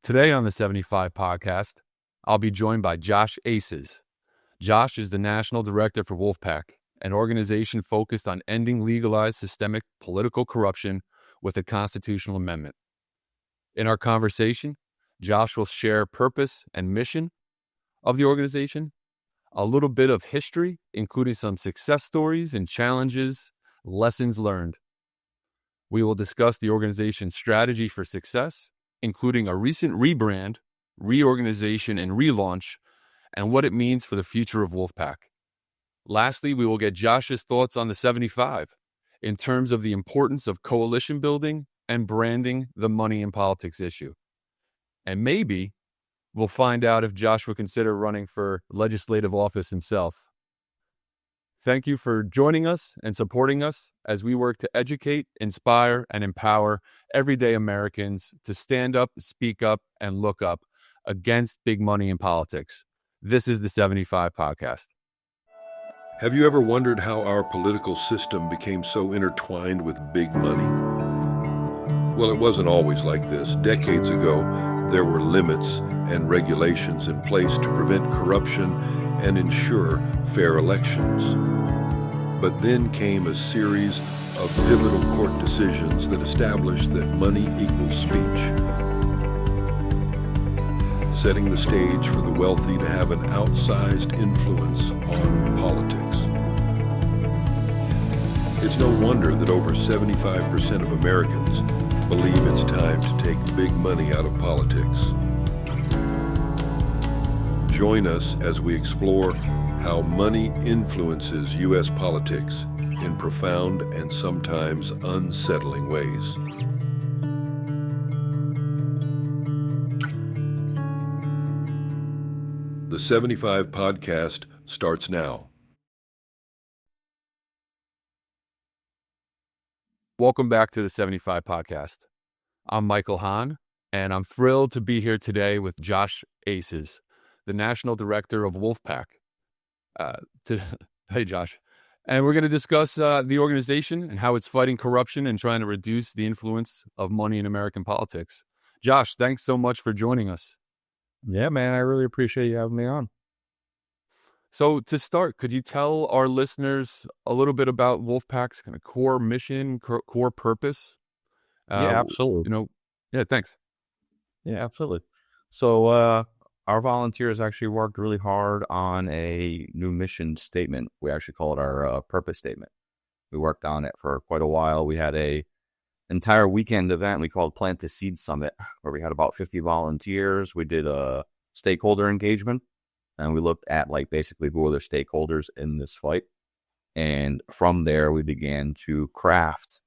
Today on the 75 podcast, I'll be joined by Josh Aciz. Josh is the National Director for Wolfpack, an organization focused on ending legalized systemic political corruption with a constitutional amendment. In our conversation, Josh will share purpose and mission of the organization, a little bit of history, including some success stories and challenges, lessons learned. We will discuss the organization's strategy for success, including a recent rebrand, reorganization, and relaunch, and what it means for the future of Wolfpack. Lastly, we will get Josh's thoughts on the 75 in terms of the importance of coalition building and branding the money in politics issue. And maybe we'll find out if Josh would consider running for legislative office himself. Thank you for joining us and supporting us as we work to educate, inspire, and empower everyday Americans to stand up, speak up, and look up against big money in politics. This is the 75 podcast. Have you ever wondered how our political system became so intertwined with big money? Well, it wasn't always like this. Decades ago, there were limits and regulations in place to prevent corruption and ensure fair elections. But then came a series of pivotal court decisions that established that money equals speech, setting the stage for the wealthy to have an outsized influence on politics. It's no wonder that over 75% of Americans believe it's time to take big money out of politics. Join us as we explore how money influences U.S. politics in profound and sometimes unsettling ways. The 75 podcast starts now. Welcome back to the 75 podcast. I'm Michael Hahn, and I'm thrilled to be here today with Josh Aciz, the National Director of Wolfpack. Hey, Josh. And we're going to discuss the organization and how it's fighting corruption and trying to reduce the influence of money in American politics. Josh, thanks so much for joining us. Yeah, man, I really appreciate you having me on. So to start, could you tell our listeners a little bit about Wolfpack's kind of core mission, core purpose? Yeah, absolutely. Yeah, thanks. Yeah, absolutely. So our volunteers actually worked really hard on a new mission statement. We actually call it our purpose statement. We worked on it for quite a while. We had a entire weekend event we called Plant the Seed Summit, where we had about 50 volunteers. We did a stakeholder engagement, and we looked at basically who are the stakeholders in this fight. And from there, we began to craft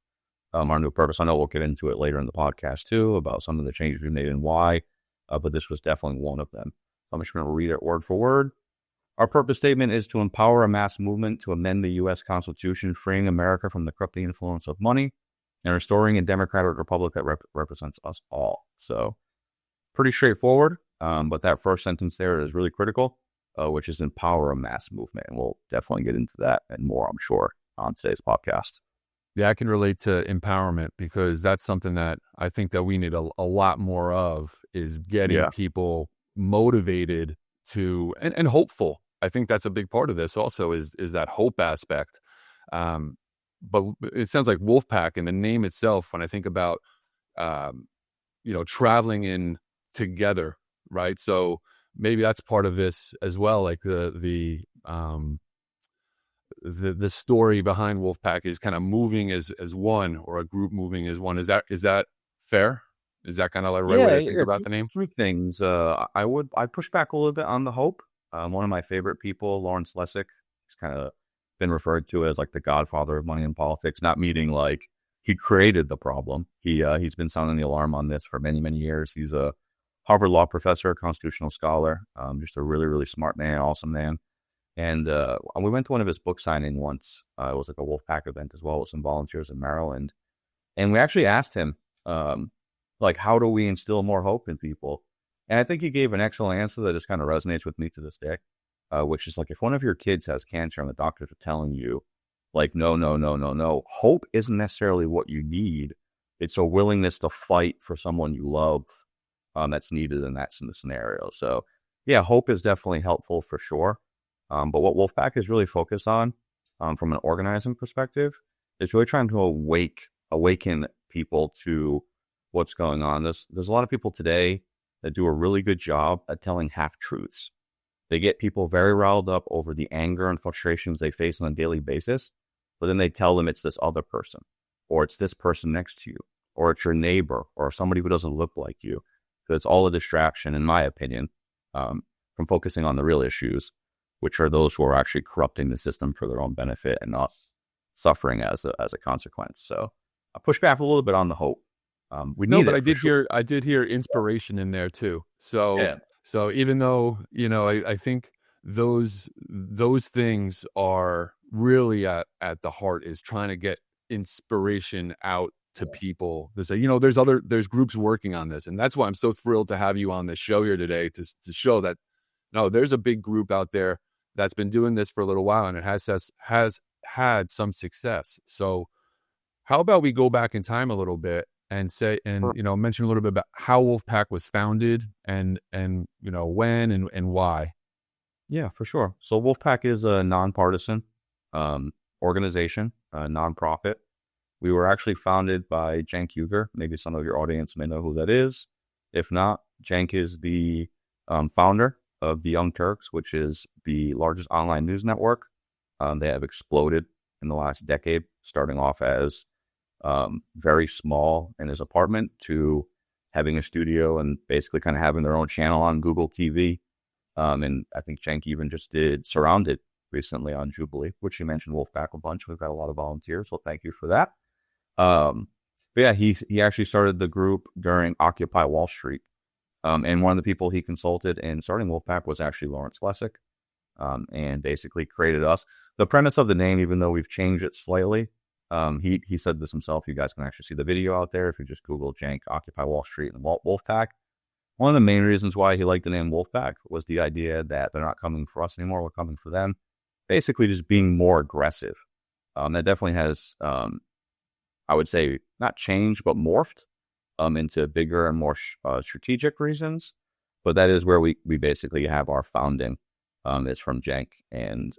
our new purpose. I know we'll get into it later in the podcast too, about some of the changes we made and why, but this was definitely one of them. I'm just going to read it word for word. Our purpose statement is to empower a mass movement to amend the U.S. Constitution, freeing America from the corrupting influence of money and restoring a democratic republic that represents us all. So pretty straightforward, but that first sentence there is really critical, which is empower a mass movement. And we'll definitely get into that and more, I'm sure, on today's podcast. Yeah, I can relate to empowerment because that's something that I think that we need a lot more of, is getting people motivated to and hopeful. I think that's a big part of this also is that hope aspect. But it sounds like Wolfpack and the name itself, when I think about, traveling in together, right? So maybe that's part of this as well. Like the story behind Wolfpack is kind of moving as one, or a group moving as one. Is that fair? Is that kind of like the right way to think about the name? Three things. I'd push back a little bit on the hope. One of my favorite people, Lawrence Lessig, he's kind of been referred to as like the godfather of money in politics, not meaning like he created the problem. He's been sounding the alarm on this for many, many years. He's a Harvard law professor, constitutional scholar, just a really, really smart man, awesome man. And we went to one of his book signing once. It was like a Wolfpack event as well with some volunteers in Maryland. And we actually asked him, how do we instill more hope in people? And I think he gave an excellent answer that just kind of resonates with me to this day, which is like, if one of your kids has cancer and the doctors are telling you, no, hope isn't necessarily what you need. It's a willingness to fight for someone you love that's needed in that scenario. So yeah, hope is definitely helpful for sure. But what Wolfpack is really focused on, from an organizing perspective, is really trying to awaken people to what's going on. There's a lot of people today that do a really good job at telling half-truths. They get people very riled up over the anger and frustrations they face on a daily basis, but then they tell them it's this other person, or it's this person next to you, or it's your neighbor, or somebody who doesn't look like you. So it's all a distraction, in my opinion, from focusing on the real issues, which are those who are actually corrupting the system for their own benefit and not suffering as a consequence. So I push back a little bit on the hope. I did hear inspiration in there too. So even though, I think those things are really at the heart, is trying to get inspiration out to people to say, there's groups working on this. And that's why I'm so thrilled to have you on this show here today, to show that, no, there's a big group out there that's been doing this for a little while, and it has had some success. So how about we go back in time a little bit and mention a little bit about how Wolfpack was founded and when and why. Yeah, for sure. So Wolfpack is a non-partisan organization, a nonprofit. We were actually founded by Cenk Uygur. Maybe some of your audience may know who that is. If not, Cenk is the founder of the Young Turks, which is the largest online news network. They have exploded in the last decade, starting off as very small in his apartment to having a studio and basically kind of having their own channel on Google TV. And I think Cenk even just did Surrounded recently on Jubilee, which you mentioned Wolfpack a bunch. We've got a lot of volunteers, so thank you for that. But yeah, he actually started the group during Occupy Wall Street. And one of the people he consulted in starting Wolfpack was actually Lawrence Lessig, and basically created us. The premise of the name, even though we've changed it slightly, he said this himself. You guys can actually see the video out there if you just Google Cenk, Occupy Wall Street, and Wolfpack. One of the main reasons why he liked the name Wolfpack was the idea that they're not coming for us anymore, we're coming for them. Basically just being more aggressive. That definitely has, I would say, not changed, but morphed into bigger and more strategic reasons. But that is where we basically have our founding, is from Cenk and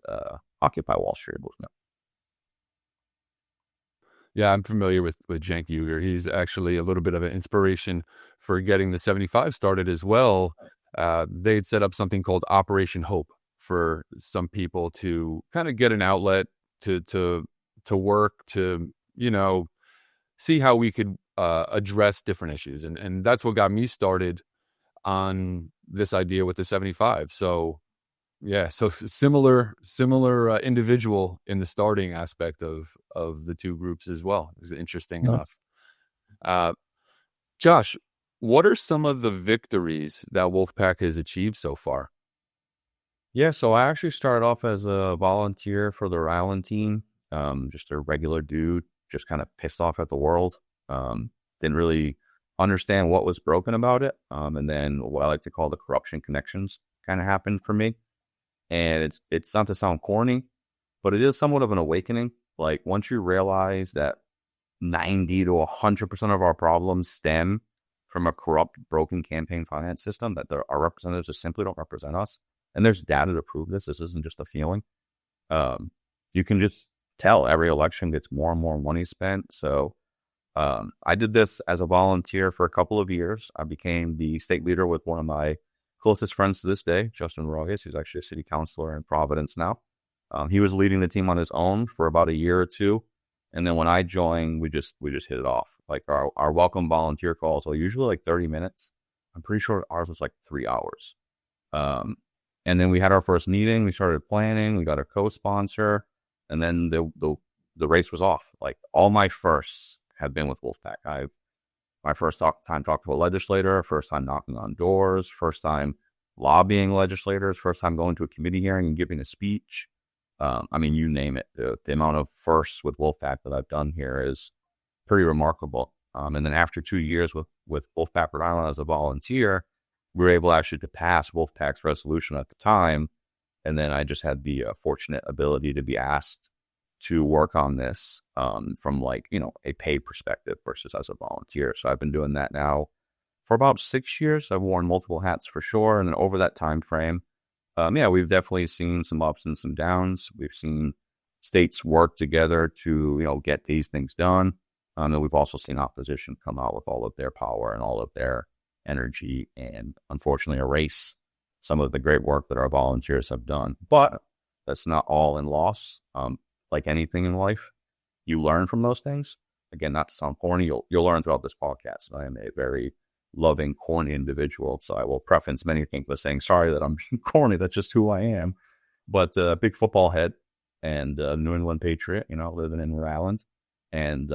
Occupy Wall Street. Yeah, I'm familiar with Cenk Uygur. He's actually a little bit of an inspiration for getting the 75 started as well. They had set up something called Operation Hope for some people to kind of get an outlet to work, to, see how we could address different issues. And that's what got me started on this idea with the 75. So yeah, so similar individual in the starting aspect of the two groups as well. It's interesting enough. Josh, what are some of the victories that Wolfpack has achieved so far? Yeah, so I actually started off as a volunteer for the Rhode Island team, just a regular dude, just kind of pissed off at the world. Didn't really understand what was broken about it. And then what I like to call the corruption connections kind of happened for me. And it's not to sound corny, but it is somewhat of an awakening. Like, once you realize that 90 to 100% of our problems stem from a corrupt, broken campaign finance system, that our representatives just simply don't represent us. And there's data to prove this. This isn't just a feeling. You can just tell every election gets more and more money spent. So I did this as a volunteer for a couple of years. I became the state leader with one of my closest friends to this day, Justin Rogues, who's actually a city councilor in Providence now. He was leading the team on his own for about a year or two. And then when I joined, we just hit it off. Like, our welcome volunteer calls are usually like 30 minutes. I'm pretty sure ours was like 3 hours. And then we had our first meeting. We started planning. We got a co-sponsor. And then the race was off. Like, all my firsts have been with Wolfpack. My first time talking to a legislator, first time knocking on doors, first time lobbying legislators, first time going to a committee hearing and giving a speech. I mean, you name it. The amount of firsts with Wolfpack that I've done here is pretty remarkable. And then after 2 years with Wolfpack Rhode Island as a volunteer, we were able actually to pass Wolfpack's resolution at the time. And then I just had the fortunate ability to be asked to work on this from a pay perspective versus as a volunteer. So I've been doing that now for about 6 years. I've worn multiple hats for sure. And then over that time frame, we've definitely seen some ups and some downs. We've seen states work together to, get these things done. And we've also seen opposition come out with all of their power and all of their energy and unfortunately erase some of the great work that our volunteers have done. But that's not all in loss. Like anything in life, you learn from those things. Again, not to sound corny, you'll learn throughout this podcast. I am a very loving, corny individual, so I will preface many things by saying sorry that I'm corny. That's just who I am. But big football head and New England Patriot, living in Rhode Island. And,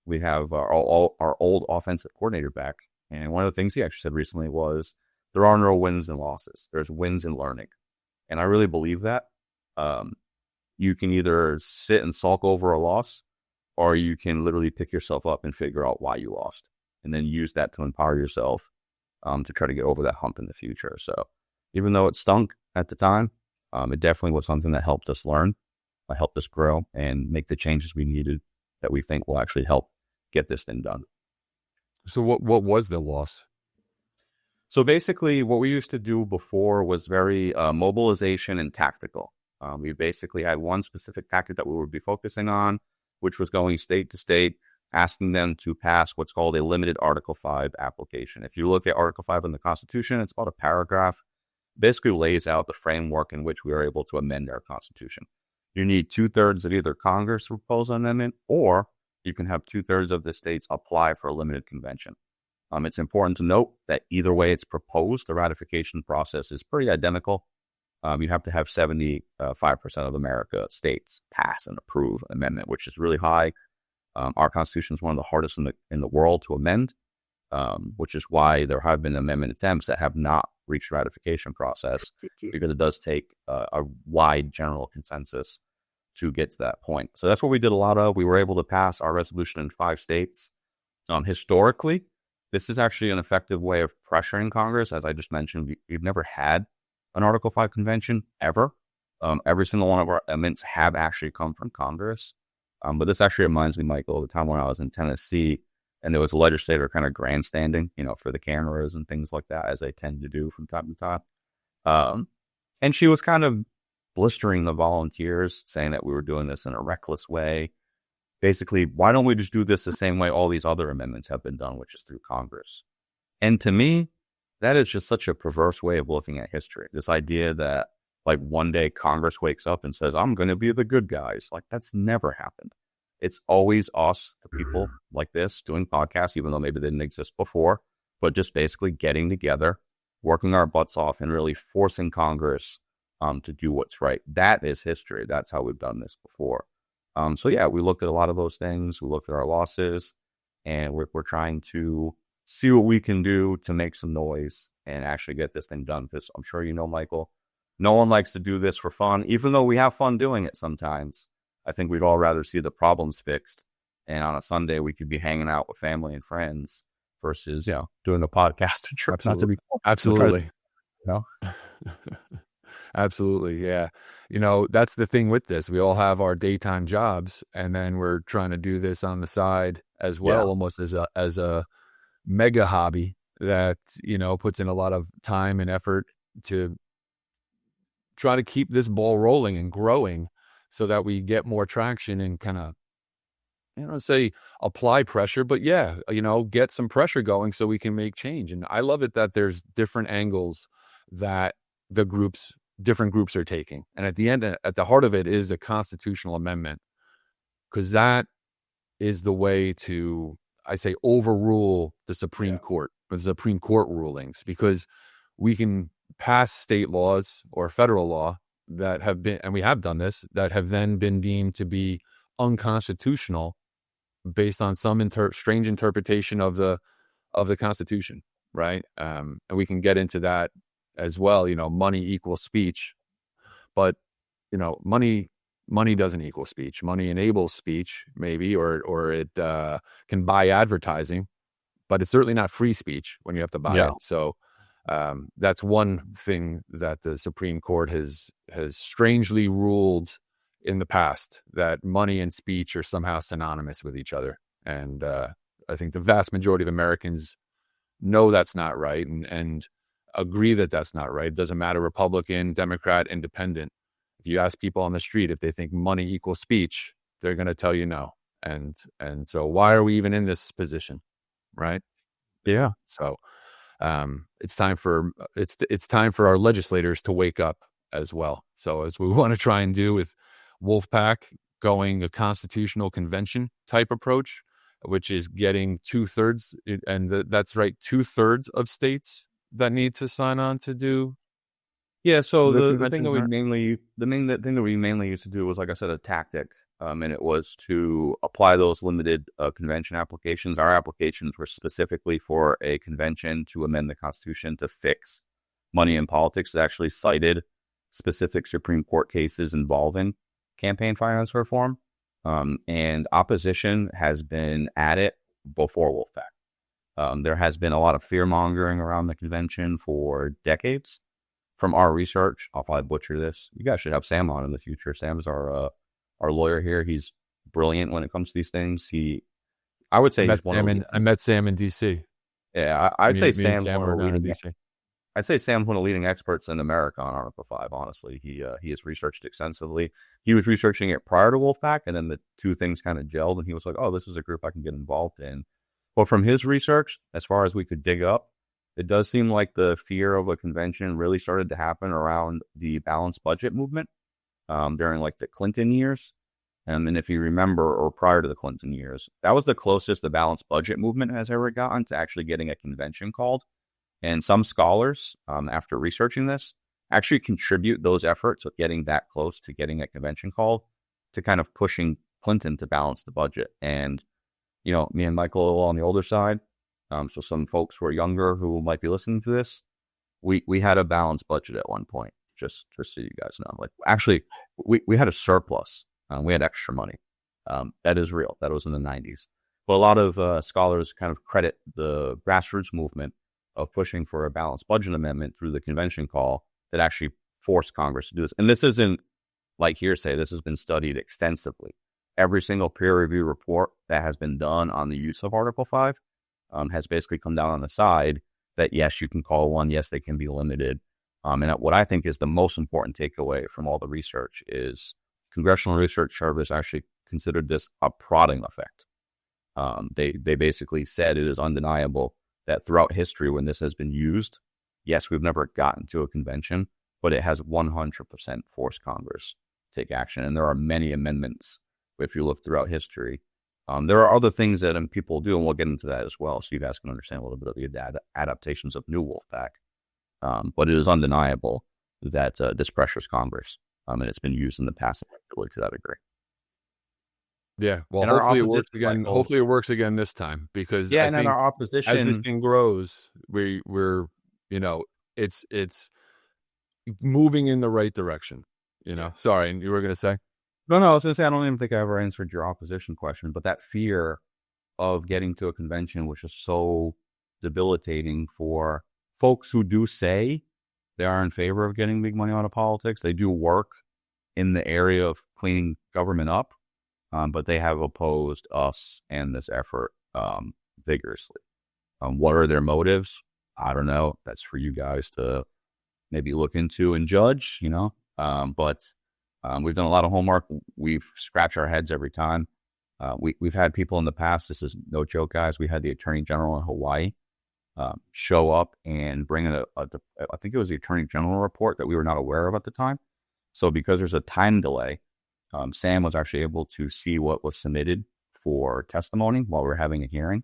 we have our old offensive coordinator back. And one of the things he actually said recently was, there are no wins and losses. There's wins in learning. And I really believe that. You can either sit and sulk over a loss, or you can literally pick yourself up and figure out why you lost, and then use that to empower yourself to try to get over that hump in the future. So even though it stunk at the time, it definitely was something that helped us learn, helped us grow, and make the changes we needed that we think will actually help get this thing done. So what was the loss? So basically what we used to do before was very mobilization and tactical. We basically had one specific tactic that we would be focusing on, which was going state to state, asking them to pass what's called a limited Article 5 application. If you look at Article 5 in the Constitution, it's about a paragraph, basically lays out the framework in which we are able to amend our Constitution. You need 2/3 of either Congress to propose an amendment, or you can have 2/3 of the states apply for a limited convention. It's important to note that either way it's proposed, the ratification process is pretty identical. You have to have 75% of America states pass and approve an amendment, which is really high. Our Constitution is one of the hardest in the world to amend, which is why there have been amendment attempts that have not reached ratification process, because it does take a wide general consensus to get to that point. So that's what we did a lot of. We were able to pass our resolution in 5 states. Historically, this is actually an effective way of pressuring Congress. As I just mentioned, we've never had an Article 5 convention ever. Every single one of our amendments have actually come from Congress. But this actually reminds me, Michael, of the time when I was in Tennessee, and there was a legislator kind of grandstanding, for the cameras and things like that, as they tend to do from time to time. And she was kind of blistering the volunteers, saying that we were doing this in a reckless way. Basically, why don't we just do this the same way all these other amendments have been done, which is through Congress? And to me, that is just such a perverse way of looking at history. This idea that, one day Congress wakes up and says, I'm going to be the good guys. That's never happened. It's always us, the people like this, doing podcasts, even though maybe they didn't exist before, but just basically getting together, working our butts off, and really forcing Congress to do what's right. That is history. That's how we've done this before. We looked at a lot of those things. We looked at our losses, and we're trying to see what we can do to make some noise and actually get this thing done. Because I'm sure Michael, no one likes to do this for fun, even though we have fun doing it sometimes. I think we'd all rather see the problems fixed. And on a Sunday, we could be hanging out with family and friends versus, doing a podcast. Absolutely. Absolutely. Absolutely. Yeah. That's the thing with this. We all have our daytime jobs, and then we're trying to do this on the side as well, almost as a mega hobby that, puts in a lot of time and effort to try to keep this ball rolling and growing so that we get more traction and kind of, say apply pressure, but get some pressure going so we can make change. And I love it that there's different angles that different groups are taking. And at the end, at the heart of it is a constitutional amendment, because that is the way to, I say, overrule the Supreme Court, the Supreme Court rulings, because we can pass state laws or federal law that have been, and we have done this, that have then been deemed to be unconstitutional based on some strange interpretation of the Constitution, right? And we can get into that as well. Money equals speech, but money doesn't equal speech. Money enables speech, maybe, or it can buy advertising, but it's certainly not free speech when you have to buy it. So that's one thing that the Supreme Court has strangely ruled in the past, that money and speech are somehow synonymous with each other. And I think the vast majority of Americans know that's not right and agree that that's not right. It doesn't matter, Republican, Democrat, Independent. If you ask people on the street if they think money equals speech, they're going to tell you no. And so why are we even in this position, right? Yeah. So it's time for our legislators to wake up as well. So as we want to try and do with Wolfpack, going a constitutional convention type approach, which is getting 2/3, and that's right, 2/3 of states that need to sign on to do. Yeah, so The thing that we mainly used to do was, like I said, a tactic, and it was to apply those limited convention applications. Our applications were specifically for a convention to amend the Constitution to fix money in politics. It actually cited specific Supreme Court cases involving campaign finance reform, and opposition has been at it before Wolfpack. There has been a lot of fear-mongering around the convention for decades. From our research, I'll probably butcher this. You guys should have Sam on in the future. Sam's our lawyer here. He's brilliant when it comes to these things. I would say I met Sam in D.C. Yeah, I'd say Sam's Sam one of the in leading. D.C. I'd say Sam's one of the leading experts in America on Article 5. Honestly, he has researched extensively. He was researching it prior to Wolfpack, and then the two things kind of gelled, and he was like, "Oh, this is a group I can get involved in." But from his research, as far as we could dig up, it does seem like the fear of a convention really started to happen around the balanced budget movement during like the Clinton years. And if you remember, or prior to the Clinton years, that was the closest the balanced budget movement has ever gotten to actually getting a convention called. And some scholars, after researching this, actually contribute those efforts of getting that close to getting a convention called to kind of pushing Clinton to balance the budget. And, me and Michael on the older side, so some folks who are younger who might be listening to this, we had a balanced budget at one point, just so you guys know. Like, actually, we had a surplus. We had extra money. That is real. That was in the 90s. But a lot of scholars kind of credit the grassroots movement of pushing for a balanced budget amendment through the convention call that actually forced Congress to do this. And this isn't like hearsay. This has been studied extensively. Every single peer review report that has been done on the use of Article 5 has basically come down on the side that, yes, you can call one. Yes, they can be limited. And what I think is the most important takeaway from all the research is Congressional Research Service actually considered this a prodding effect. They basically said it is undeniable that throughout history when this has been used, yes, we've never gotten to a convention, but it has 100% forced Congress to take action. And there are many amendments, if you look throughout history. There are other things that people do, and we'll get into that as well, so you guys can understand a little bit of the adaptations of New Wolfpack. But it is undeniable that this pressures Congress, and it's been used in the past effectively to that degree. Yeah, well, hopefully it works again. Hopefully it works again this time, because I think our opposition, as this thing grows, we're it's moving in the right direction. Sorry, you were going to say? No, I was going to say, I don't even think I ever answered your opposition question, but that fear of getting to a convention, which is so debilitating for folks who do say they are in favor of getting big money out of politics. They do work in the area of cleaning government up, but they have opposed us and this effort vigorously. What are their motives? I don't know. That's for you guys to maybe look into and judge, but we've done a lot of homework. We've scratched our heads every time. We've had people in the past, this is no joke, guys. We had the Attorney General in Hawaii show up and bring in I think it was the Attorney General report that we were not aware of at the time. So because there's a time delay, Sam was actually able to see what was submitted for testimony while we were having a hearing.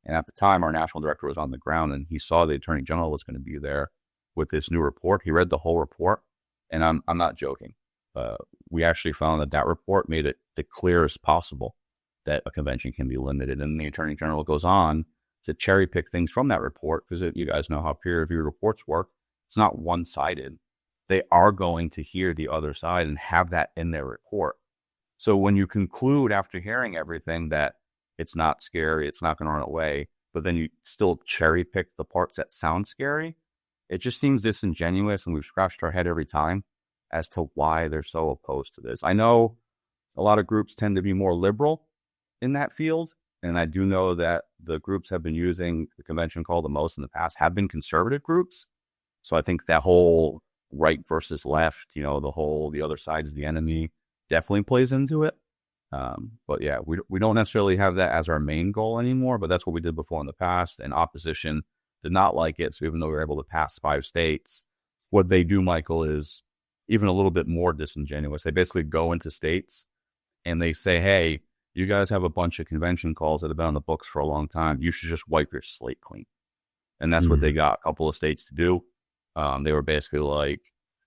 And at the time, our national director was on the ground, and he saw the Attorney General was going to be there with this new report. He read the whole report, and I'm not joking. We actually found that report made it the clearest possible that a convention can be limited. And the Attorney General goes on to cherry pick things from that report, because you guys know how peer review reports work. It's not one-sided. They are going to hear the other side and have that in their report. So when you conclude after hearing everything that it's not scary, it's not going to run away, but then you still cherry pick the parts that sound scary, it just seems disingenuous, and we've scratched our head every time as to why they're so opposed to this. I know a lot of groups tend to be more liberal in that field, And I do know that the groups have been using the convention call the most in the past have been conservative groups. So I think that whole right versus left, the other side is the enemy definitely plays into it. But yeah, we don't necessarily have that as our main goal anymore, but that's what we did before in the past. And opposition did not like it. So even though we were able to pass 5 states, what they do, Michael, is even a little bit more disingenuous. They basically go into states and they say, hey, you guys have a bunch of convention calls that have been on the books for a long time. You should just wipe your slate clean. And that's what they got a couple of states to do. They were basically like,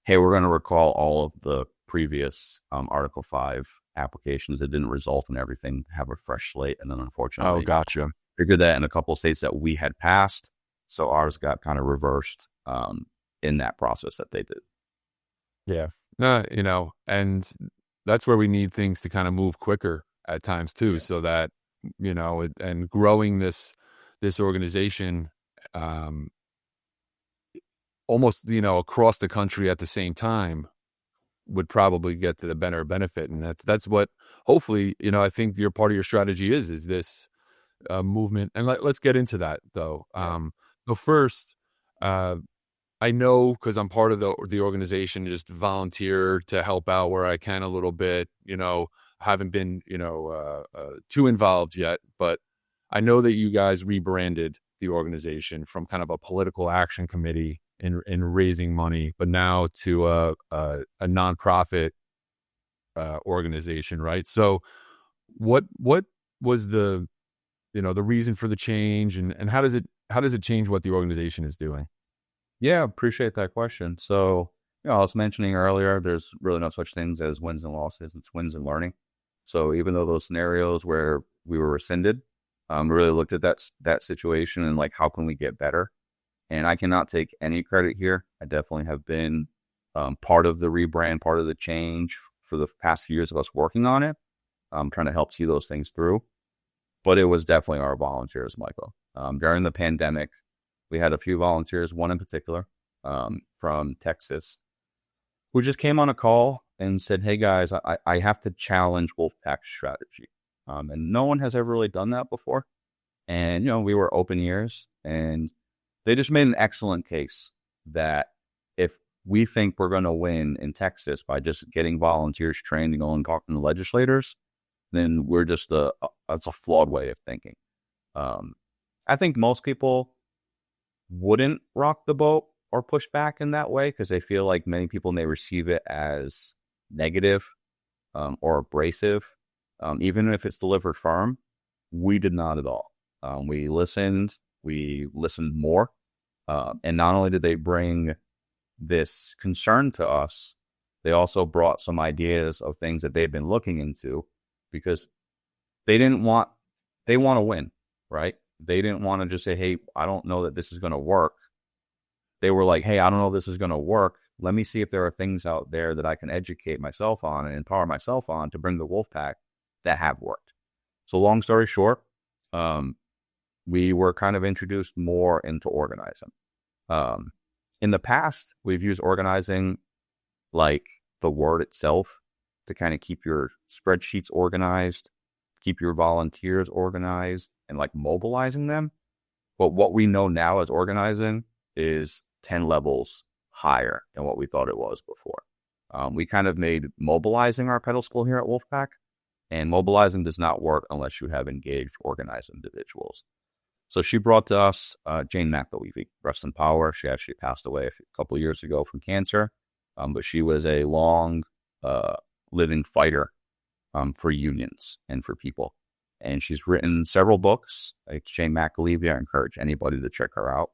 hey, we're going to recall all of the previous Article 5 applications that didn't result in everything, have a fresh slate. And then unfortunately, gotcha. figured that in a couple of states that we had passed. So ours got kind of reversed in that process that they did. Yeah. And that's where we need things to kind of move quicker at times too, so that, and growing this organization almost, across the country at the same time would probably get to the better benefit. And that's what hopefully, I think your part of your strategy is this movement. And let's get into that though. So first, I know because I'm part of the organization, just volunteer to help out where I can a little bit, haven't been, too involved yet, but I know that you guys rebranded the organization from kind of a political action committee in raising money, but now to a nonprofit organization, right? So what was the reason for the change, and how does it change what the organization is doing? Yeah, appreciate that question. So, I was mentioning earlier, there's really no such things as wins and losses. It's wins and learning. So even though those scenarios where we were rescinded, we really looked at that situation and like, how can we get better? And I cannot take any credit here. I definitely have been part of the rebrand, part of the change for the past few years of us working on it. I'm trying to help see those things through. But it was definitely our volunteers, Michael. During the pandemic, we had a few volunteers, one in particular from Texas, who just came on a call and said, hey guys, I have to challenge Wolfpack's strategy. And no one has ever really done that before. And, we were open ears, and they just made an excellent case that if we think we're going to win in Texas by just getting volunteers trained and going talking to legislators, then we're just that's a flawed way of thinking. I think most people wouldn't rock the boat or push back in that way because they feel like many people may receive it as negative or abrasive, even if it's delivered firm. We did not at all. We listened more. And not only did they bring this concern to us, they also brought some ideas of things that they've been looking into, because they want to win, right? They didn't want to just say, hey, I don't know that this is going to work. They were like, hey, I don't know if this is going to work. Let me see if there are things out there that I can educate myself on and empower myself on to bring the Wolfpack that have worked. So long story short, we were kind of introduced more into organizing. In the past, we've used organizing like the word itself to kind of keep your spreadsheets organized, keep your volunteers organized, and like mobilizing them. But what we know now as organizing is 10 levels higher than what we thought it was before. We kind of made mobilizing our pedestal here at Wolfpack, and mobilizing does not work unless you have engaged, organized individuals. So she brought to us Jane McAlevey, rest in power. She actually passed away a couple of years ago from cancer, but she was a long living fighter for unions and for people. And she's written several books. Like Jane McAlevey, I encourage anybody to check her out.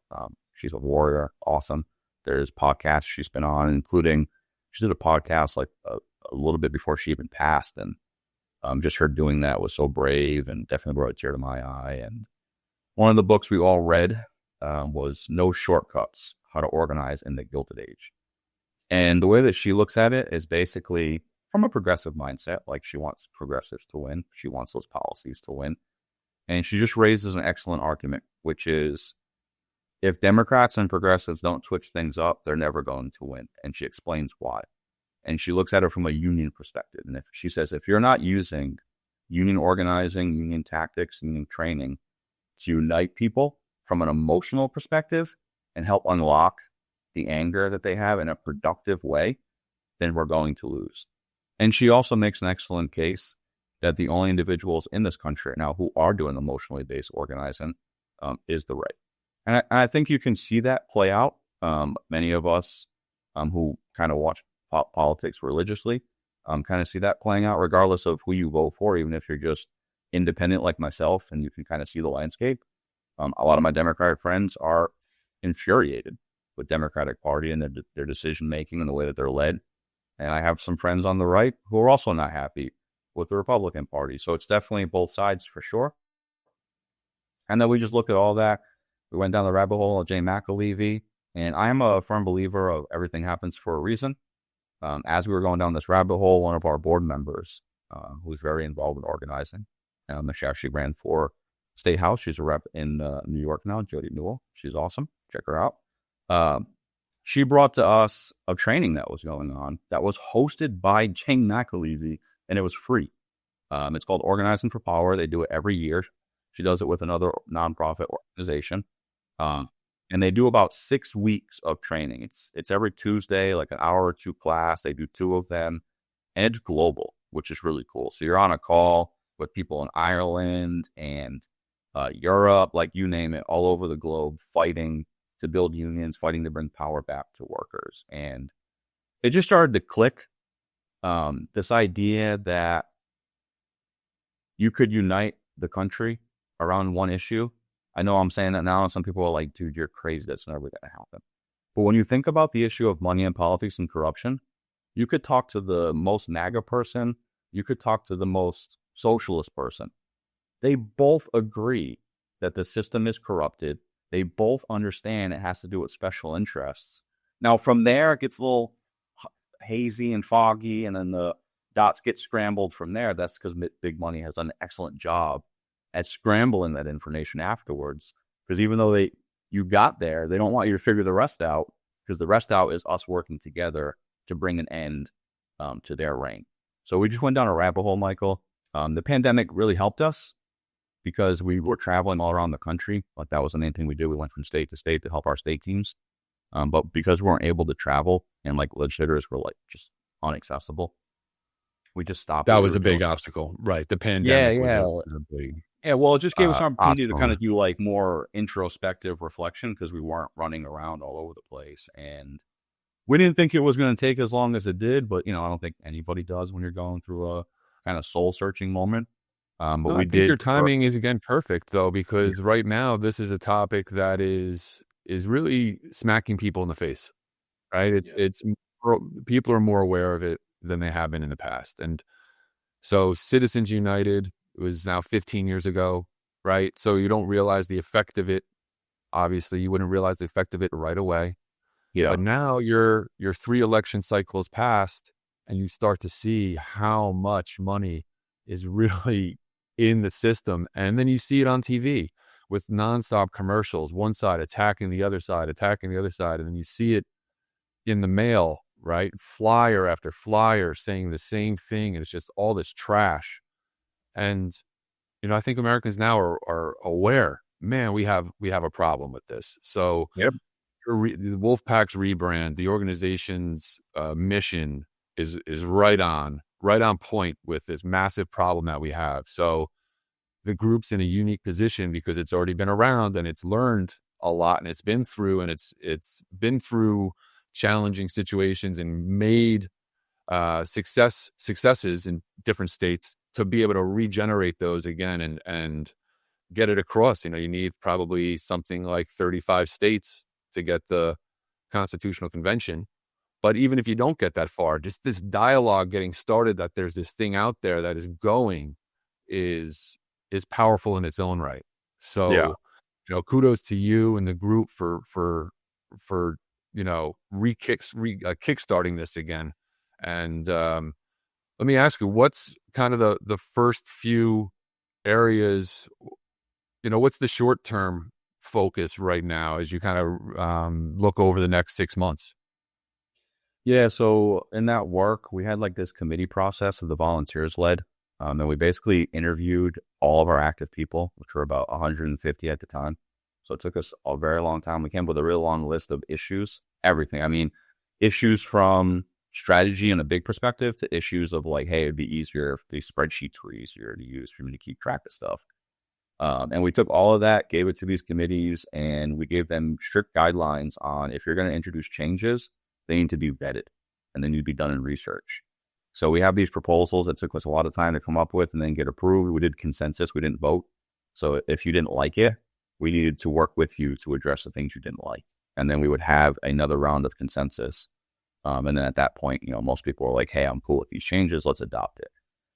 She's a warrior, awesome. There's podcasts she's been on, including she did a podcast like a little bit before she even passed, and just her doing that was so brave and definitely brought a tear to my eye. And one of the books we all read was No Shortcuts, How to Organize in the Gilded Age. And the way that she looks at it is basically from a progressive mindset, like she wants progressives to win. She wants those policies to win. And she just raises an excellent argument, which is if Democrats and progressives don't switch things up, they're never going to win. And she explains why. And she looks at it from a union perspective. And if she says, if you're not using union organizing, union tactics, union training to unite people from an emotional perspective and help unlock the anger that they have in a productive way, then we're going to lose. And she also makes an excellent case that the only individuals in this country right now who are doing emotionally based organizing is the right. And I think you can see that play out. Many of us who kind of watch politics religiously kind of see that playing out regardless of who you vote for, even if you're just independent like myself and you can kind of see the landscape. A lot of my Democratic friends are infuriated with Democratic Party and their decision making and the way that they're led. And I have some friends on the right who are also not happy with the Republican Party. So it's definitely both sides for sure. And then we just looked at all that. We went down the rabbit hole of Jane McAlevey. And I am a firm believer of everything happens for a reason. As we were going down this rabbit hole, one of our board members, who's very involved in organizing, she actually ran for State House. She's a rep in New York now, Jody Newell. She's awesome. Check her out. She brought to us a training that was going on that was hosted by Jane McAlevey, and it was free. It's called Organizing for Power. They do it every year. She does it with another nonprofit organization. And they do about 6 weeks of training. It's every Tuesday, like an hour or two class. They do 2 of them. And it's global, which is really cool. So you're on a call with people in Ireland and Europe, like you name it, all over the globe, fighting to build unions, fighting to bring power back to workers. And it just started to click. This idea that you could unite the country around one issue. I know I'm saying that now, and some people are like, dude, you're crazy. That's never going to happen. But when you think about the issue of money and politics and corruption, you could talk to the most MAGA person. You could talk to the most socialist person. They both agree that the system is corrupted. They both understand it has to do with special interests. Now, from there, it gets a little hazy and foggy, and then the dots get scrambled from there. That's because big money has done an excellent job at scrambling that information afterwards. Because even though you got there, they don't want you to figure the rest out, because the rest out is us working together to bring an end to their reign. So we just went down a rabbit hole, Michael. The pandemic really helped us because we were traveling all around the country. Like, that was the main thing we did. We went from state to state to help our state teams. But because we weren't able to travel and like legislators were like just inaccessible, we just stopped. That was a big obstacle, right? The pandemic was a big. Yeah, well, it just gave us an opportunity to kind of do like more introspective reflection because we weren't running around all over the place. And we didn't think it was going to take as long as it did, but, I don't think anybody does when you're going through a kind of soul-searching moment. But I think your timing is, again, perfect, though, because right now this is a topic that is really smacking people in the face, right? It's people are more aware of it than they have been in the past. And so Citizens United was now 15 years ago, right? So you don't realize the effect of it. Obviously, you wouldn't realize the effect of it right away. Yeah. But now you're 3 election cycles past, and you start to see how much money is really in the system. And then you see it on TV with nonstop commercials, one side attacking the other side, and then you see it in the mail, right? Flyer after flyer saying the same thing, and it's just all this trash. And, I think Americans now are aware, man, we have a problem with this. So yep. The Wolfpack's rebrand, the organization's mission is right on point with this massive problem that we have. So the group's in a unique position because it's already been around and it's learned a lot, and it's been through challenging situations and made successes in different states to be able to regenerate those again and get it across. You need probably something like 35 states to get the Constitutional Convention. But even if you don't get that far, just this dialogue getting started, that there's this thing out there that is going, is powerful in its own right. So, kudos to you and the group for kickstarting this again. And let me ask you, what's kind of the first few areas, what's the short-term focus right now as you kind of look over the next 6 months? Yeah, so in that work, we had like this committee process that the volunteers led. And we basically interviewed all of our active people, which were about 150 at the time. So it took us a very long time. We came up with a really long list of issues, everything. I mean, issues from strategy in a big perspective to issues of like, hey, it'd be easier if these spreadsheets were easier to use for me to keep track of stuff. And we took all of that, gave it to these committees, and we gave them strict guidelines on if you're going to introduce changes, they need to be vetted and they need to be done in research. So we have these proposals that took us a lot of time to come up with and then get approved. We did consensus. We didn't vote. So if you didn't like it, we needed to work with you to address the things you didn't like. And then we would have another round of consensus. And then at that point, most people were like, hey, I'm cool with these changes. Let's adopt it.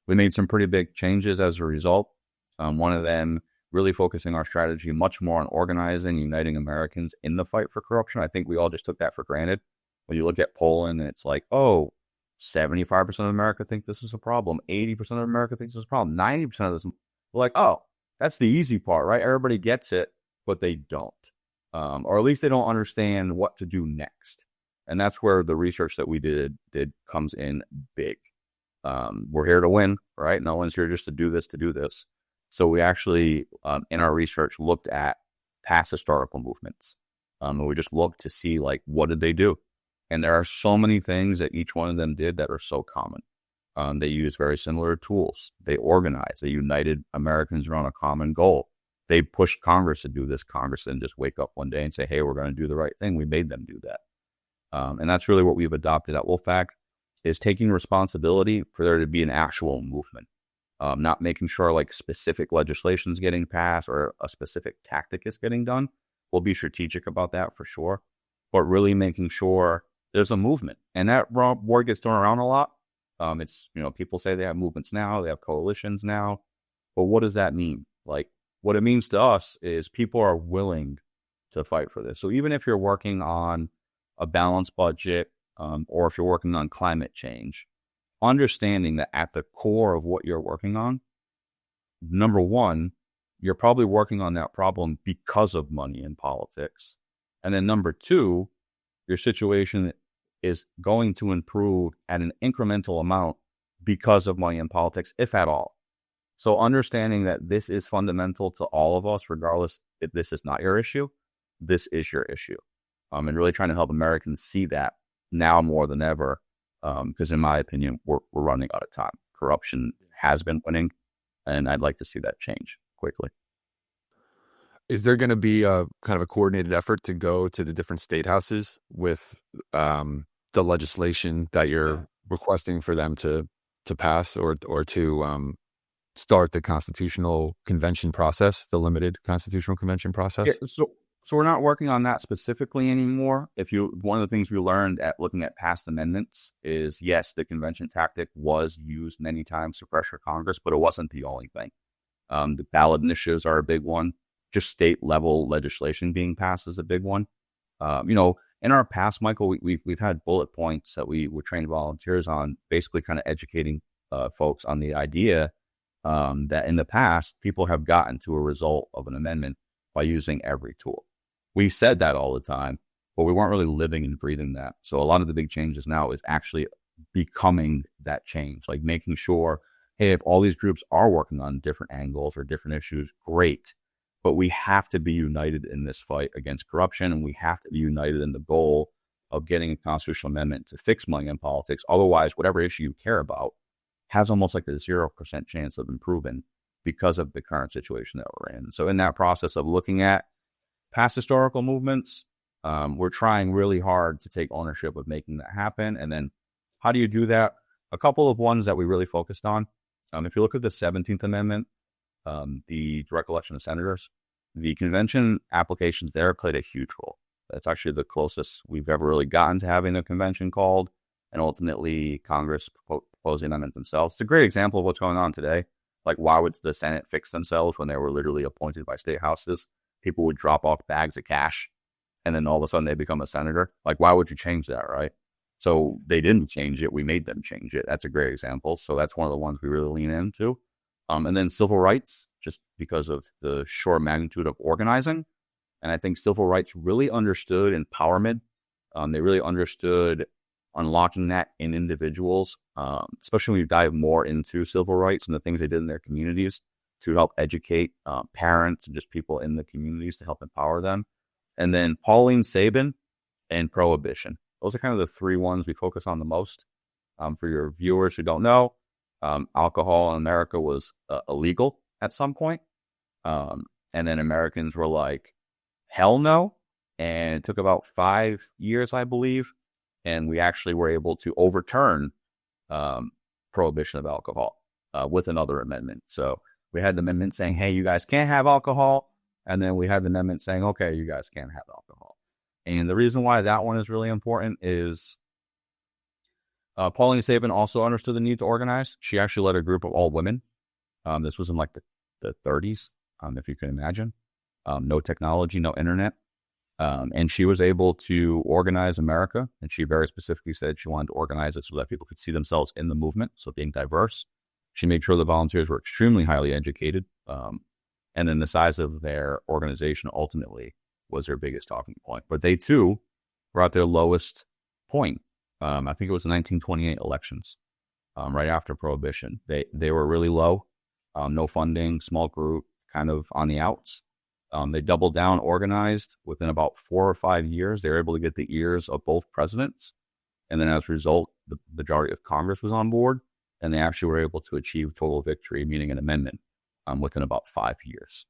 We made some pretty big changes as a result. One of them really focusing our strategy much more on organizing, uniting Americans in the fight for corruption. I think we all just took that for granted. When you look at Poland and it's like, oh, 75% of America think this is a problem. 80% of America thinks this is a problem. 90% of this, we're like, oh, that's the easy part, right? Everybody gets it, but they don't. Or at least they don't understand what to do next. And that's where the research that we did comes in big. We're here to win, right? No one's here just to do this. So we actually, in our research, looked at past historical movements. And we just looked to see, like, what did they do? And there are so many things that each one of them did that are so common. They used very similar tools. They organized. They united Americans around a common goal. They pushed Congress to do this. Congress didn't just wake up one day and say, hey, we're going to do the right thing. We made them do that. And that's really what we've adopted at Wolfpack, is taking responsibility for there to be an actual movement. Not making sure like specific legislation is getting passed or a specific tactic is getting done. We'll be strategic about that for sure, but really making sure there's a movement. And that word gets thrown around a lot. It's, people say they have movements now, they have coalitions now, but what does that mean? Like, what it means to us is people are willing to fight for this. So even if you're working on a balanced budget, or if you're working on climate change, understanding that at the core of what you're working on, number one, you're probably working on that problem because of money in politics. And then number two, your situation is going to improve at an incremental amount because of money in politics, if at all. So understanding that this is fundamental to all of us, regardless if this is not your issue, this is your issue. And really trying to help Americans see that now more than ever. Because in my opinion, we're running out of time. Corruption has been winning, and I'd like to see that change quickly. Is there going to be a kind of a coordinated effort to go to the different state houses with the legislation that you're requesting for them to pass or to start the constitutional convention process, the limited constitutional convention process? Yeah, so we're not working on that specifically anymore. One of the things we learned at looking at past amendments is, yes, the convention tactic was used many times to pressure Congress, but it wasn't the only thing. The ballot initiatives are a big one. Just state level legislation being passed is a big one. In our past, Michael, we've had bullet points that we would train volunteers on, basically kind of educating folks on the idea that in the past, people have gotten to a result of an amendment by using every tool. We said that all the time, but we weren't really living and breathing that. So a lot of the big changes now is actually becoming that change, like making sure, hey, if all these groups are working on different angles or different issues, great. But we have to be united in this fight against corruption, and we have to be united in the goal of getting a constitutional amendment to fix money in politics. Otherwise, whatever issue you care about has almost like a 0% chance of improving because of the current situation that we're in. So in that process of looking at past historical movements, we're trying really hard to take ownership of making that happen. And then how do you do that? A couple of ones that we really focused on. If you look at the 17th Amendment, the direct election of senators, the convention applications there played a huge role. That's actually the closest we've ever really gotten to having a convention called, and ultimately Congress proposed the amendment themselves. It's a great example of what's going on today. Like, why would the Senate fix themselves when they were literally appointed by state houses? People would drop off bags of cash, and then all of a sudden they become a senator. Like, why would you change that, right? So they didn't change it. We made them change it. That's a great example. So that's one of the ones we really lean into. And then civil rights, just because of the sheer magnitude of organizing. And I think civil rights really understood empowerment. They really understood unlocking that in individuals, especially when you dive more into civil rights and the things they did in their communities to help educate parents and just people in the communities to help empower them. And then Pauline Sabin and prohibition. Those are kind of the three ones we focus on the most. For your viewers who don't know, alcohol in America was illegal at some point. And then Americans were like, hell no. And it took about 5 years, I believe. And we actually were able to overturn prohibition of alcohol with another amendment. So we had the amendment saying, hey, you guys can't have alcohol. And then we had the amendment saying, okay, you guys can't have alcohol. And the reason why that one is really important is Pauline Sabin also understood the need to organize. She actually led a group of all women. This was in like the 30s, if you can imagine. No technology, no internet. And she was able to organize America. And she very specifically said she wanted to organize it so that people could see themselves in the movement. So being diverse. She made sure the volunteers were extremely highly educated. And then the size of their organization ultimately was their biggest talking point. But they too were at their lowest point. I think it was the 1928 elections, right after Prohibition. They were really low, no funding, small group, kind of on the outs. They doubled down, organized. Within about 4 or 5 years, they were able to get the ears of both presidents. And then as a result, the majority of Congress was on board, and they actually were able to achieve total victory, meaning an amendment, within about 5 years.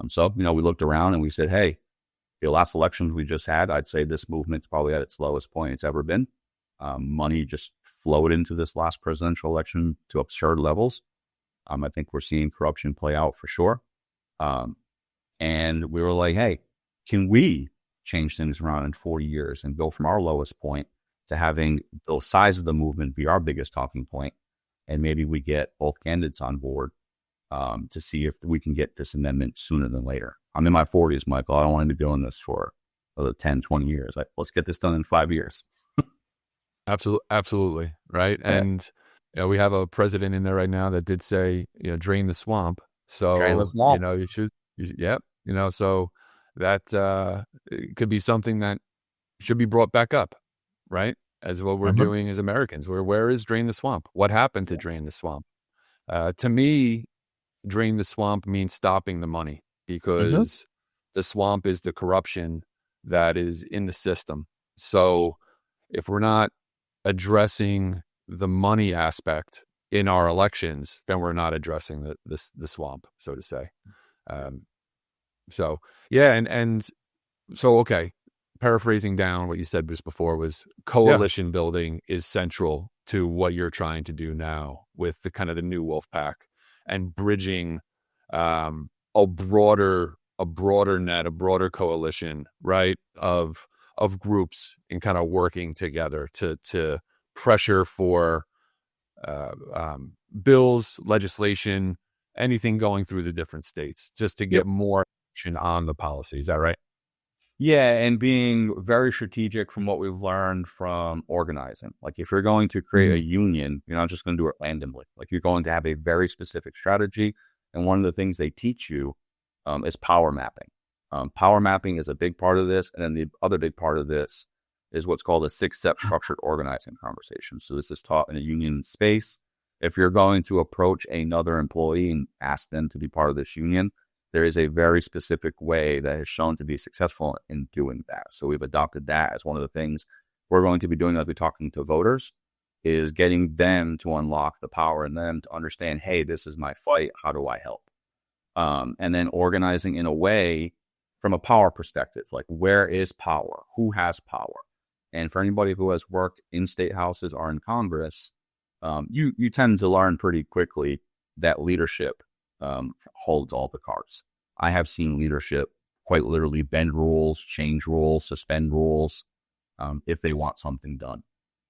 So, we looked around and we said, hey, the last elections we just had, I'd say this movement's probably at its lowest point it's ever been. Money just flowed into this last presidential election to absurd levels. I think we're seeing corruption play out for sure. And we were like, hey, can we change things around in 4 years and go from our lowest point to having the size of the movement be our biggest talking point? And maybe we get both candidates on board to see if we can get this amendment sooner than later. I'm in my 40s, Michael. I don't want to be doing this for another 10, 20 years. Let's get this done in 5 years. Absolutely. Right. Yeah. And we have a president in there right now that did say, drain the swamp. So, drain the swamp. You should, so that it could be something that should be brought back up, right? As what we're doing as Americans. Where is drain the swamp? What happened to drain the swamp? To me, drain the swamp means stopping the money, because the swamp is the corruption that is in the system. So if we're not addressing the money aspect in our elections, then we're not addressing the swamp, so to say. Okay. Paraphrasing down what you said just before was coalition building is central to what you're trying to do now with the kind of the new wolf pack, and bridging a broader net, a broader coalition, right, of groups, and kind of working together to pressure for bills, legislation, anything going through the different states, just to get more action on the policy. Is that right? Yeah, and being very strategic from what we've learned from organizing. Like if you're going to create a union, you're not just going to do it randomly. Like you're going to have a very specific strategy. And one of the things they teach you is power mapping. Power mapping is a big part of this. And then the other big part of this is what's called a 6-step structured organizing conversation. So this is taught in a union space. If you're going to approach another employee and ask them to be part of this union, there is a very specific way that is shown to be successful in doing that. So we've adopted that as one of the things we're going to be doing as we're talking to voters, is getting them to unlock the power in them to understand, hey, this is my fight. How do I help? And then organizing in a way from a power perspective, like where is power? Who has power? And for anybody who has worked in state houses or in Congress, you tend to learn pretty quickly that leadership holds all the cards. I have seen leadership quite literally bend rules, change rules, suspend rules, if they want something done.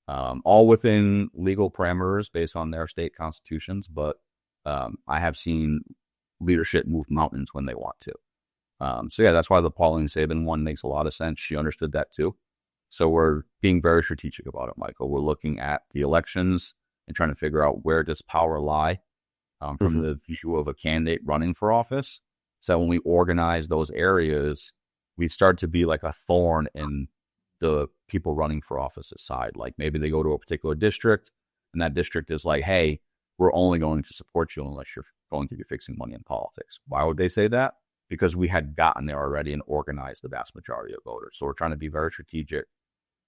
All within legal parameters based on their state constitutions, but I have seen leadership move mountains when they want to. That's why the Pauline Sabin one makes a lot of sense. She understood that too. So we're being very strategic about it, Michael. We're looking at the elections and trying to figure out where does power lie from the view of a candidate running for office. So when we organize those areas, we start to be like a thorn in the people running for office aside. Like maybe they go to a particular district and that district is like, hey, we're only going to support you unless you're going to be fixing money in politics. Why would they say that? Because we had gotten there already and organized the vast majority of voters. So we're trying to be very strategic.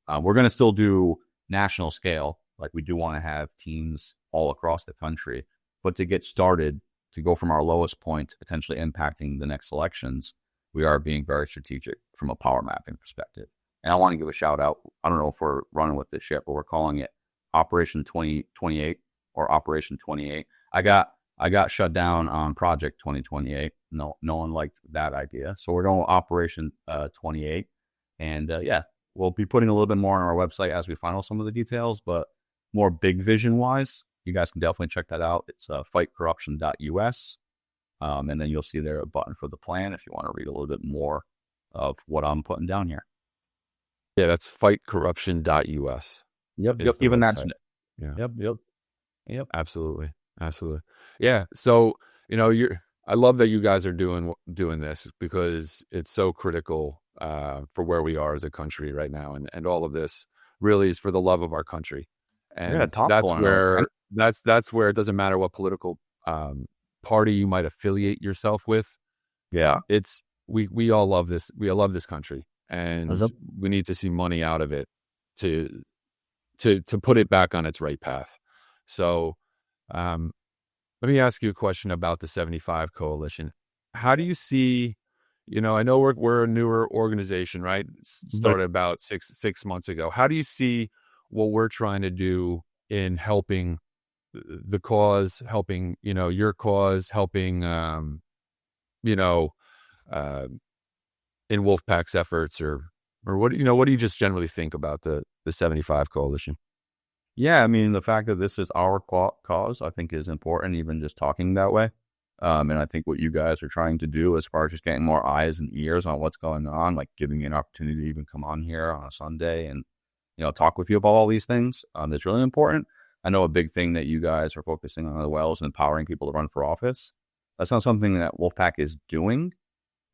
We're going to still do national scale. Like we do want to have teams all across the country. But to get started, to go from our lowest point to potentially impacting the next elections, we are being very strategic from a power mapping perspective. And I want to give a shout out. I don't know if we're running with this yet, but we're calling it Operation 2028 or Operation 28. I got shut down on Project 2028. No one liked that idea. So we're going with Operation 28. And yeah, we'll be putting a little bit more on our website as we final some of the details, but more big vision wise, you guys can definitely check that out. It's fightcorruption.us. And then you'll see there a button for the plan if you want to read a little bit more of what I'm putting down here. Yeah, that's fightcorruption.us. Yep. Even that's it. Yeah. Yep. Absolutely. Yeah. So, I love that you guys are doing this because it's so critical for where we are as a country right now. And all of this really is for the love of our country. And that's where it doesn't matter what political party you might affiliate yourself with. Yeah. It's we all love this. We all love this country, and we need to see money out of it to put it back on its right path. So let me ask you a question about the 75 Coalition. How do you see, I know we're a newer organization, right? Started about six months ago. How do you see what we're trying to do in helping the cause, helping, your cause, helping, in Wolfpack's efforts, or what do you just generally think about the 75 Coalition? Yeah, I mean, the fact that this is our cause, I think is important, even just talking that way. And I think what you guys are trying to do as far as just getting more eyes and ears on what's going on, like giving you an opportunity to even come on here on a Sunday and, talk with you about all these things, is really important. I know a big thing that you guys are focusing on as well is empowering people to run for office. That's not something that Wolfpack is doing,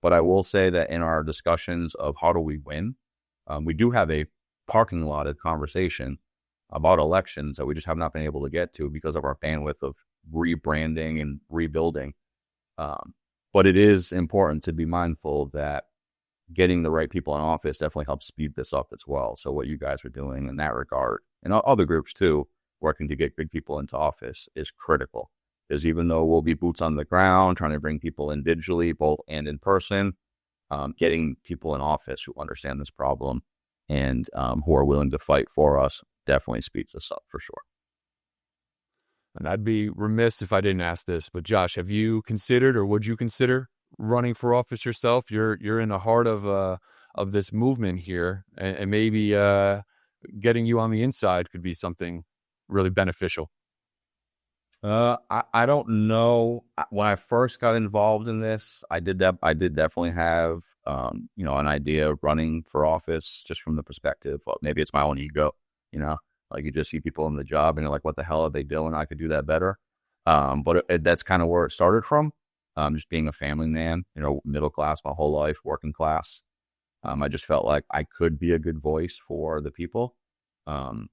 but I will say that in our discussions of how do we win, we do have a parking lot conversation about elections that we just have not been able to get to because of our bandwidth of rebranding and rebuilding. But it is important to be mindful that getting the right people in office definitely helps speed this up as well. So what you guys are doing in that regard, and other groups too, working to get big people into office is critical. Because even though we'll be boots on the ground, trying to bring people in digitally, both and in person, getting people in office who understand this problem and who are willing to fight for us definitely speeds us up for sure. And I'd be remiss if I didn't ask this, but Josh, have you considered, or would you consider running for office yourself? You're in the heart of this movement here, and maybe getting you on the inside could be something really beneficial. I don't know. When I first got involved in this, I did definitely have an idea of running for office just from the perspective of maybe it's my own ego. Like you just see people in the job and you're like, what the hell are they doing? I could do that better. But that's kind of where it started from. Just being a family man, middle class my whole life, working class. I just felt like I could be a good voice for the people. I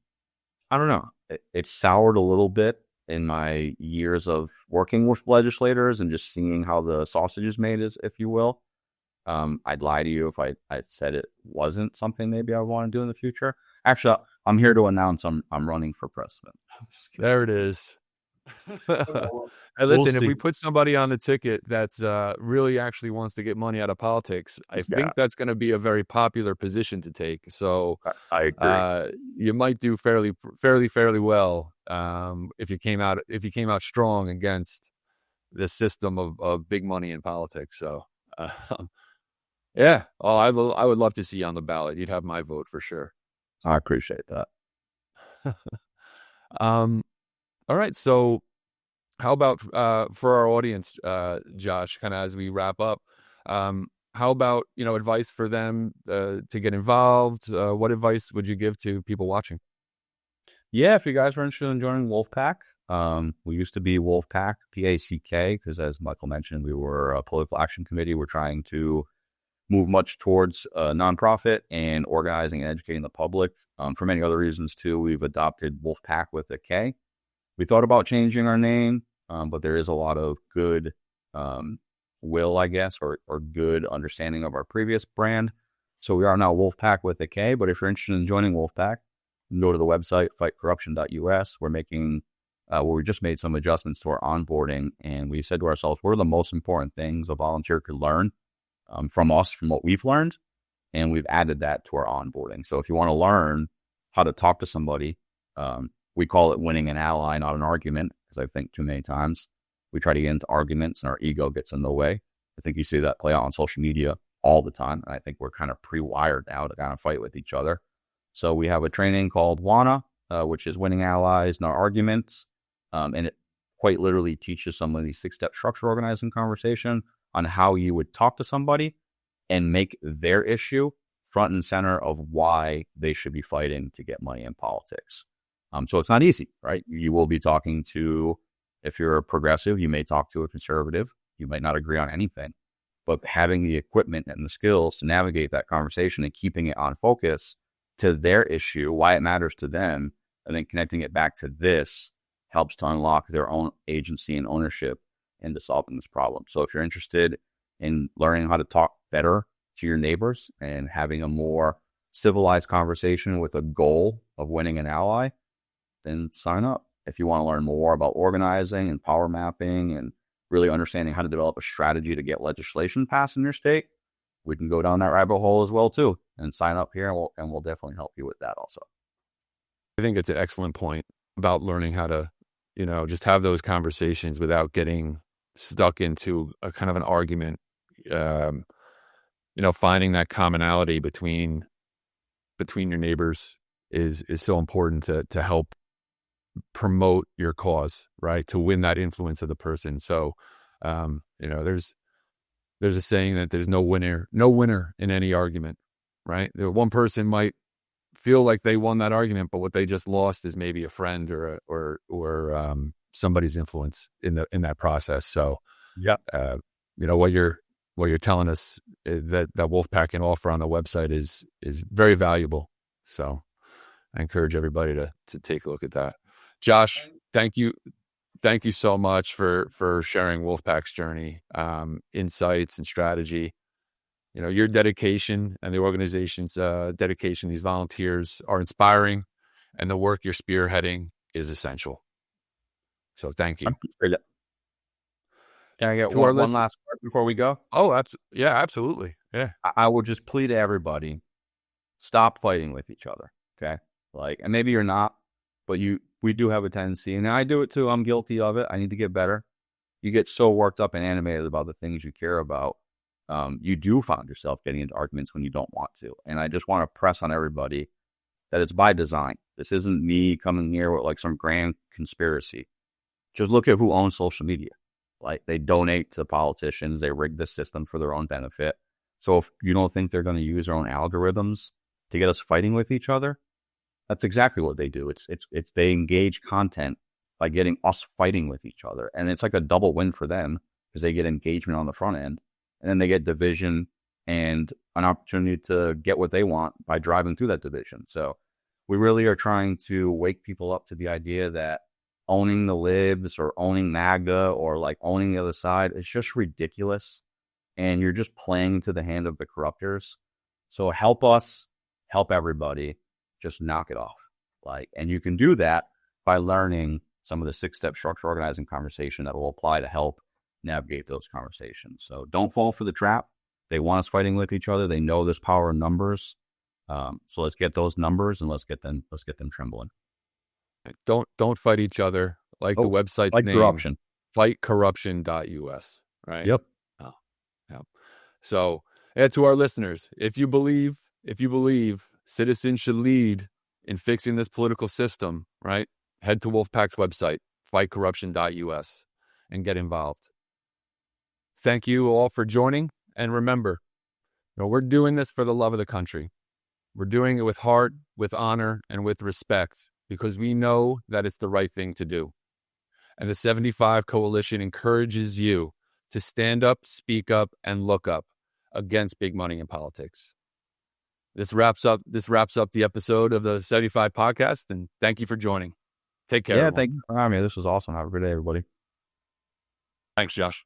don't know. It soured a little bit in my years of working with legislators and just seeing how the sausage is made, if you will. I'd lie to you if I said it wasn't something maybe I want to do in the future. Actually, I'm here to announce I'm running for president. There it is. Hey, listen, if we put somebody on the ticket that's really actually wants to get money out of politics, I think that's going to be a very popular position to take. So I agree. You might do fairly well if you came out strong against the system of big money in politics. So yeah, I would love to see you on the ballot. You'd have my vote for sure. I appreciate that. All right. So how about for our audience, Josh, kind of as we wrap up, how about, advice for them to get involved? What advice would you give to people watching? Yeah, if you guys are interested in joining Wolfpack, we used to be Wolfpack, PACK, because as Michael mentioned, we were a political action committee. We're trying to move much towards nonprofit and organizing and educating the public. For many other reasons too, we've adopted Wolfpack with a K. We thought about changing our name, but there is a lot of good will, I guess, or good understanding of our previous brand. So we are now Wolfpack with a K. But if you're interested in joining Wolfpack, go to the website fightcorruption.us. We just made some adjustments to our onboarding, and we said to ourselves, what are the most important things a volunteer could learn from us, from what we've learned? And we've added that to our onboarding. So if you want to learn how to talk to somebody, we call it winning an ally, not an argument, because I think too many times we try to get into arguments and our ego gets in the way. I think you see that play out on social media all the time. And I think we're kind of pre-wired now to kind of fight with each other. So we have a training called WANA, which is winning allies, not arguments. And it quite literally teaches some of these 6-step structure organizing conversation on how you would talk to somebody and make their issue front and center of why they should be fighting to get money in politics. So it's not easy, right? You will be talking to, if you're a progressive, you may talk to a conservative. You might not agree on anything, but having the equipment and the skills to navigate that conversation and keeping it on focus to their issue, why it matters to them, and then connecting it back to this helps to unlock their own agency and ownership into solving this problem. So if you're interested in learning how to talk better to your neighbors and having a more civilized conversation with a goal of winning an ally, then sign up. If you want to learn more about organizing and power mapping and really understanding how to develop a strategy to get legislation passed in your state, we can go down that rabbit hole as well too, and sign up here, and we'll definitely help you with that also. I think it's an excellent point about learning how to, just have those conversations without getting stuck into a kind of an argument. Finding that commonality between your neighbors is so important to help promote your cause, right? To win that influence of the person. So, there's a saying that there's no winner in any argument, right? One person might feel like they won that argument, but what they just lost is maybe a friend or somebody's influence in that process. So, yeah, what you're telling us that Wolfpack can offer on the website is very valuable. So, I encourage everybody to take a look at that. Josh, thank you so much for sharing Wolfpack's journey, insights and strategy. Your dedication and the organization's dedication, these volunteers are inspiring, and the work you're spearheading is essential. So thank you. Can I get one last part before we go? Oh, absolutely. Yeah. I will just plead to everybody, stop fighting with each other. Okay. And maybe you're not, but we do have a tendency, and I do it too. I'm guilty of it. I need to get better. You get so worked up and animated about the things you care about. You do find yourself getting into arguments when you don't want to. And I just want to press on everybody that it's by design. This isn't me coming here with some grand conspiracy. Just look at who owns social media. They donate to politicians. They rig the system for their own benefit. So if you don't think they're going to use their own algorithms to get us fighting with each other, that's exactly what they do. It's they engage content by getting us fighting with each other. And it's like a double win for them because they get engagement on the front end. And then they get division and an opportunity to get what they want by driving through that division. So we really are trying to wake people up to the idea that owning the libs or owning MAGA or owning the other side is just ridiculous. And you're just playing to the hand of the corruptors. So help us, help everybody, just knock it off. And you can do that by learning some of the 6-step structure organizing conversation that will apply to help navigate those conversations. So don't fall for the trap. They want us fighting with each other. They know there's power in numbers. So let's get those numbers and let's get them trembling. Don't fight each other. The website's name. Corruption. Fightcorruption.us. Right. Yep. Oh, yep. So to our listeners, if you believe citizens should lead in fixing this political system, right? Head to Wolfpack's website, fightcorruption.us, and get involved. Thank you all for joining. And remember, we're doing this for the love of the country. We're doing it with heart, with honor, and with respect because we know that it's the right thing to do. And the 75 Coalition encourages you to stand up, speak up, and look up against big money in politics. This wraps up the episode of the 75 podcast, and thank you for joining. Take care. Yeah, everyone. thank you for having me. This was awesome. Have a good day, everybody. Thanks, Josh.